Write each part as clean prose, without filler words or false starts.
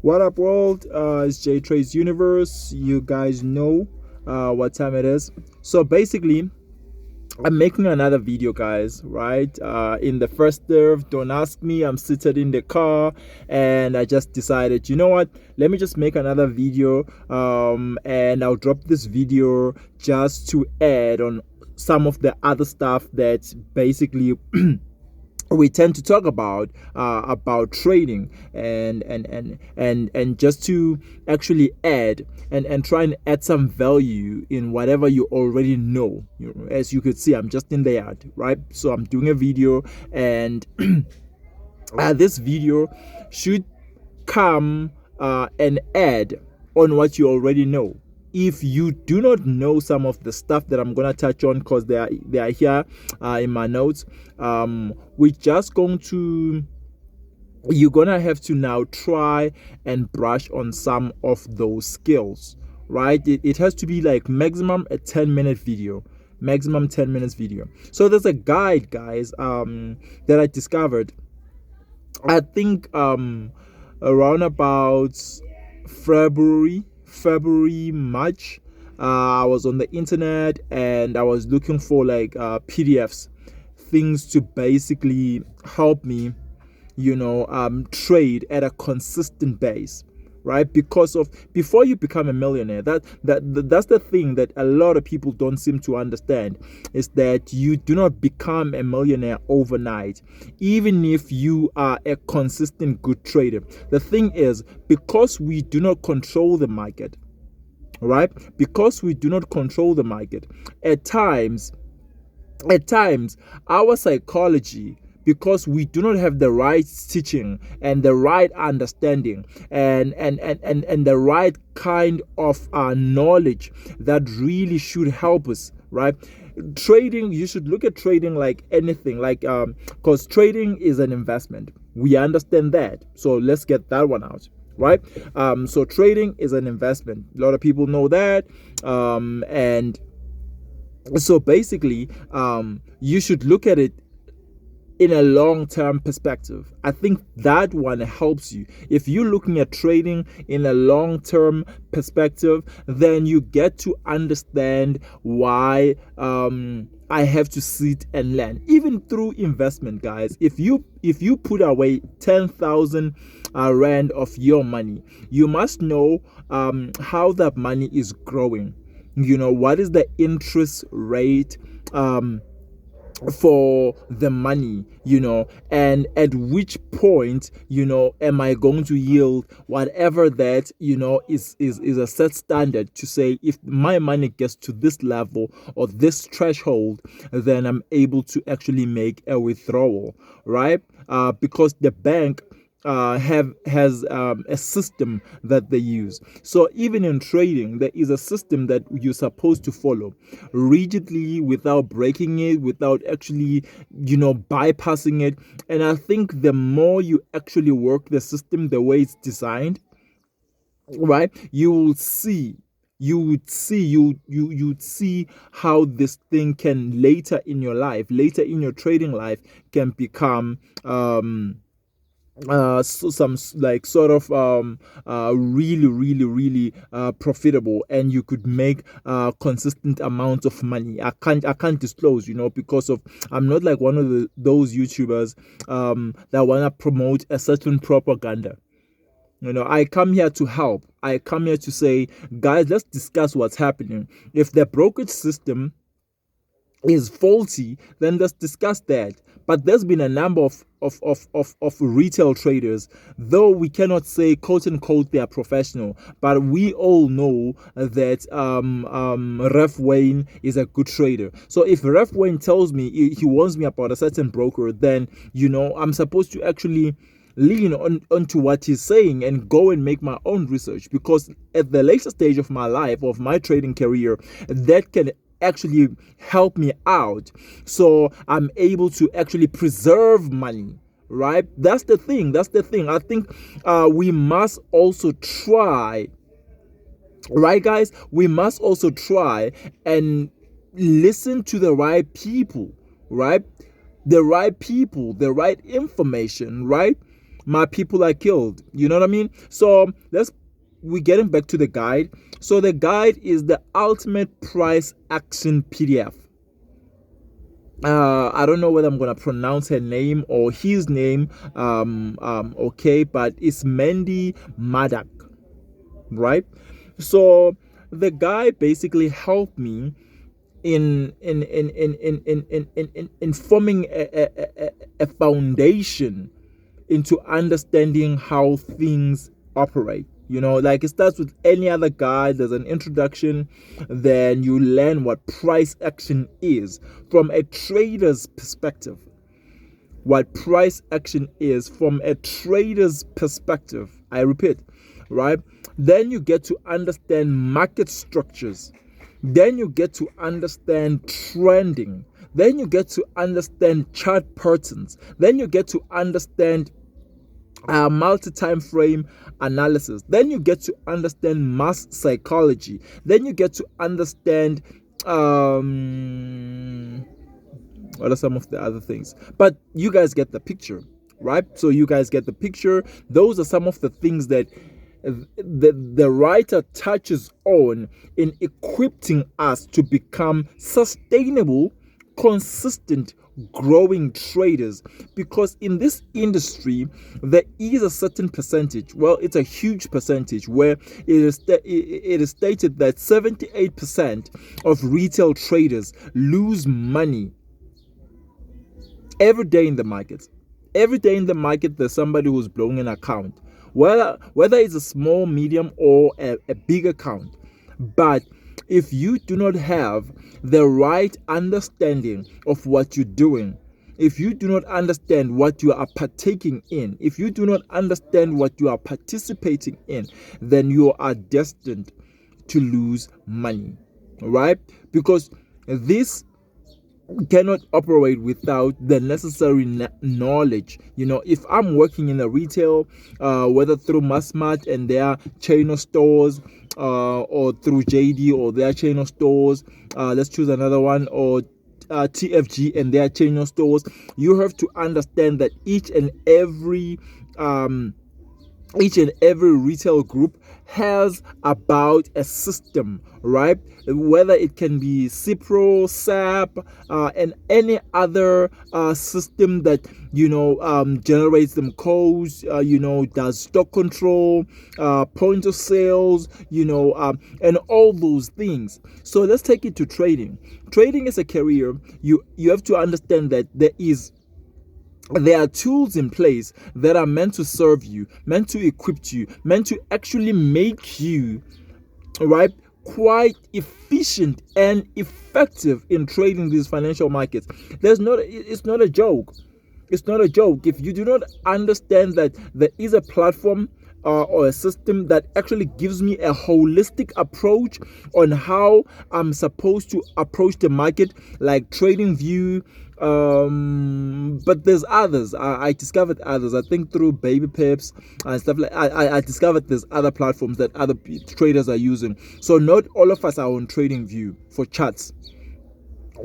What up, world? It's J Trades Universe. You guys know what time it is. So basically, I'm making another video, guys. Right? In the first serve, don't ask me. I'm seated in the car, and I just decided, you know what? Let me just make another video. And I'll drop this video just to add on some of the other stuff that basically we tend to talk about trading and just to actually add and try and add some value in whatever you already know. As you could see, I'm just in the yard, right? So I'm doing a video, and this video should come and add on what you already know. If you do not know some of the stuff that I'm gonna touch on, because they are here in my notes, we're just going to you're gonna have to now try and brush on some of those skills, right? It has to be like maximum a 10-minute video, maximum 10 minutes video. So there's a guide, guys, that I discovered, I think around about February, March. I was on the internet and I was looking for like PDFs, things to basically help me, trade at a consistent base, right? Because of before you become a millionaire, that's the thing that a lot of people don't seem to understand, is that you do not become a millionaire overnight, even if you are a consistent good trader. The thing is, because we do not control the market, right? Because we do not control the market, at times our psychology, because we do not have the right teaching and the right understanding and the right kind of knowledge that really should help us, right? Trading, you should look at trading like anything, like because trading is an investment. We understand that, so let's get that one out, right? So trading is an investment. A lot of people know that, and so basically, you should look at it in a long-term perspective. I think that one helps you. If you're looking at trading in a long-term perspective, then you get to understand why I have to sit and learn, even through investment, guys. If you put away 10,000 rand of your money, you must know how that money is growing. What is the interest rate for the money, and at which point, am I going to yield whatever that, is a set standard to say, if my money gets to this level or this threshold, then I'm able to actually make a withdrawal, right? Because the bank has a system that they use. So even in trading, there is a system that you're supposed to follow rigidly, without breaking it, without actually bypassing it. And I think the more you actually work the system the way it's designed, right, you'd see how this thing can later in your trading life, can become some like sort of really profitable, and you could make consistent amounts of money. I can't disclose, because of, I'm not like one of those YouTubers that want to promote a certain propaganda. I come here to help. I come here to say, guys, let's discuss what's happening. If the brokerage system is faulty, then let's discuss that. But there's been a number of retail traders, though we cannot say quote unquote they are professional, but we all know that Ref Wayne is a good trader. So if Ref Wayne tells me he warns me about a certain broker, then I'm supposed to actually lean onto what he's saying and go and make my own research, because at the later stage of my life, of my trading career, that can actually help me out, so I'm able to actually preserve money, right? That's the thing. I think we must also try, right, guys? We must also try and listen to the right people, right? The right people, the right information, right? my people are killed. You know what I mean? So we're getting back to the guide. So the guide is the ultimate price action PDF. I don't know whether I'm gonna pronounce her name or his name. Okay, but it's Mandy Maddock, right? So the guy basically helped me in forming a foundation into understanding how things operate. Like it starts with any other guide. There's an introduction, then you learn what price action is from a trader's perspective. What price action is from a trader's perspective. I repeat, right? Then you get to understand market structures. Then you get to understand trending. Then you get to understand chart patterns. Then you get to understand multi-time frame analysis. Then you get to understand mass psychology. Then you get to understand what are some of the other things, but you guys get the picture, right? So you guys get the picture. Those are some of the things that the writer touches on in equipping us to become sustainable, consistent, growing traders. Because in this industry there is a certain percentage, well, it's a huge percentage, where it is stated that 78% of retail traders lose money every day in the market. Every day in the market there's somebody who's blowing an account, whether it's a small, medium, or a big account. But if you do not have the right understanding of what you're doing, if you do not understand what you are partaking in, if you do not understand what you are participating in, then you are destined to lose money, right? Because this cannot operate without the necessary knowledge. If I'm working in a retail, whether through Massmart and their chain of stores, or through JD or their chain of stores, let's choose another one, or TFG and their chain of stores, you have to understand that each and every retail group has about a system, right? Whether it can be Cipro, SAP, and any other system that generates them codes, does stock control, point of sales, and all those things. So let's take it to trading. Trading is a career. You have to understand that there are tools in place that are meant to serve you, meant to equip you, meant to actually make you, right, quite efficient and effective in trading these financial markets. It's not a joke. It's not a joke. If you do not understand that there is a platform or a system that actually gives me a holistic approach on how I'm supposed to approach the market, like TradingView, but there's others. I discovered others. I think through Baby Pips and stuff like. I discovered there's other platforms that other traders are using. So not all of us are on TradingView for charts.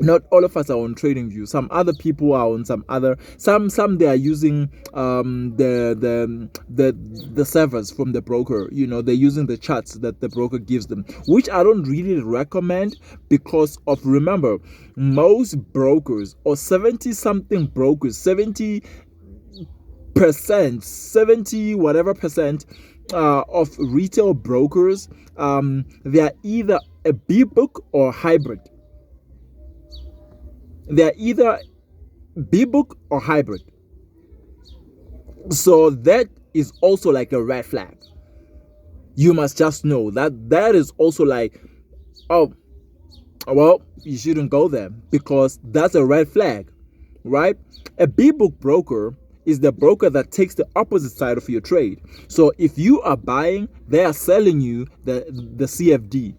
Not all of us are on TradingView. Some other people are on some they are using the servers from the broker. They're using the charts that the broker gives them, which I don't really recommend, because of, remember, most brokers, or 70 something brokers, 70 whatever percent of retail brokers, they are either a B-book or hybrid. They're either B-book or hybrid. So that is also like a red flag. You must just know that is also like, oh, well, you shouldn't go there, because that's a red flag, right? A B-book broker is the broker that takes the opposite side of your trade. So if you are buying, they are selling you the CFD.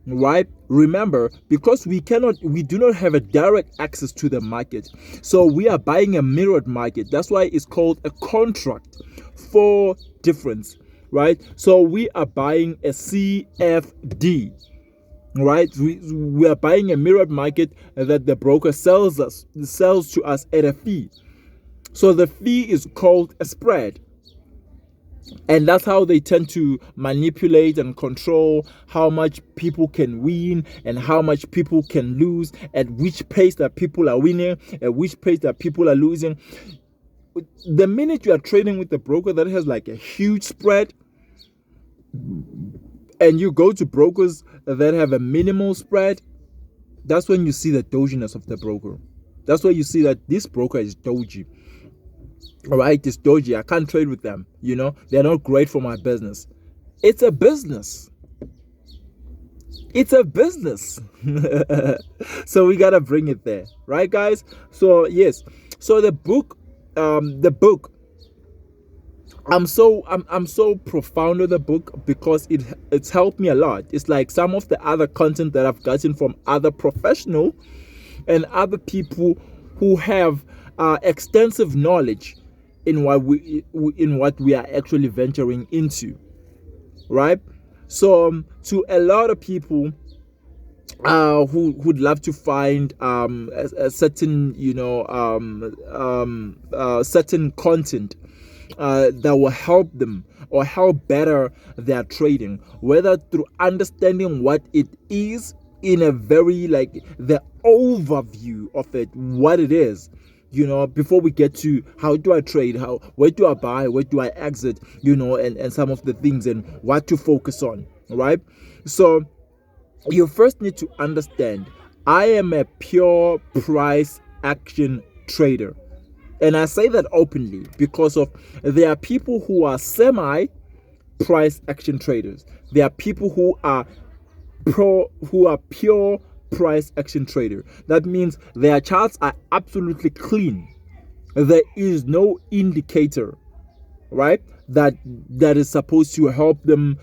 Right? Remember, because we do not have a direct access to the market, so we are buying a mirrored market. That's why it's called a contract for difference, right? So we are buying a CFD, right? We are buying a mirrored market that the broker sells to us at a fee. So the fee is called a spread. And that's how they tend to manipulate and control how much people can win and how much people can lose, at which pace that people are winning, at which pace that people are losing. The minute you are trading with a broker that has like a huge spread, and you go to brokers that have a minimal spread, that's when you see the doginess of the broker. That's why you see that this broker is doji. All right, it's doji. I can't trade with them. They're not great for my business. It's a business. It's a business. So we gotta bring it there, right, guys? So yes. So the book, I'm so profound of the book because it's helped me a lot. It's like some of the other content that I've gotten from other professional and other people who have extensive knowledge in what we are actually venturing into, right? So to a lot of people who would love to find a certain certain content that will help them or help better their trading, whether through understanding what it is in a very like the overview of it, what it is, before we get to how do I trade, where do I buy, where do I exit, and some of the things and what to focus on, right? So you first need to understand, I am a pure price action trader. And I say that openly because there are people who are semi price action traders. There are people who are pure price action trader. That means their charts are absolutely clean. There is no indicator, right, that is supposed to help them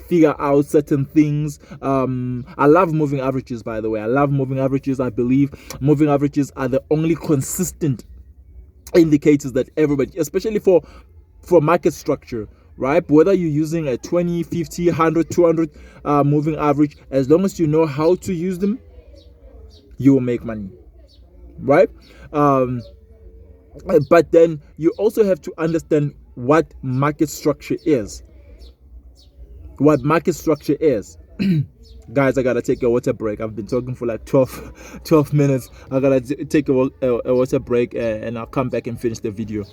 figure out certain things. I love moving averages, by the way. I love moving averages. I believe moving averages are the only consistent indicators that everybody, especially for market structure, right? Whether you're using a 20, 50, 100, 200 moving average, as long as you know how to use them, you will make money, right? But then you also have to understand what market structure is. Guys, I gotta take a water break. I've been talking for like 12 minutes. I gotta take a water break, and I'll come back and finish the video.